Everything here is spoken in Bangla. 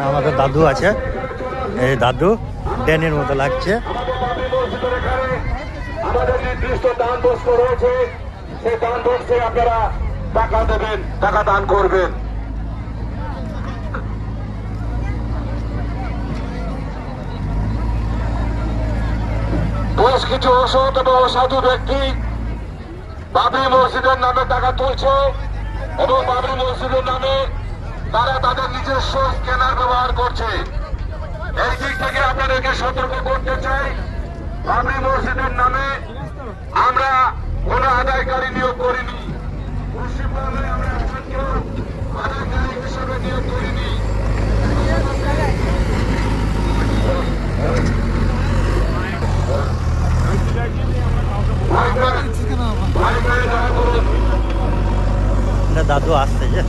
আমাদের দাদু আছে, এই দাদু ড্যানের মতো লাগছে। আমাদের নির্দিষ্ট দান বস্ত্র রয়েছে, সেই দান বস্ত্রে আপনারা টাকা দেবেন, টাকা দান করবেন। বেশ কিছু অসৎ এবং অসাধু ব্যক্তি বাবরি মসজিদের নামে টাকা তুলছে এবং বাবরি মসজিদের নামে তারা তাদের নিজস্ব স্ক্যানার ব্যবহার করছে। এই দিক থেকে আপনাদেরকে সতর্ক করতে চাই, বাবরি মসজিদের নামে আমরা কোন আদায়কারী নিয়োগ করিনি, পশ্চিমবঙ্গে আমরা একজনকেও আদায়কারী হিসেবে নিয়োগ করিনি। দাদু আসছে যে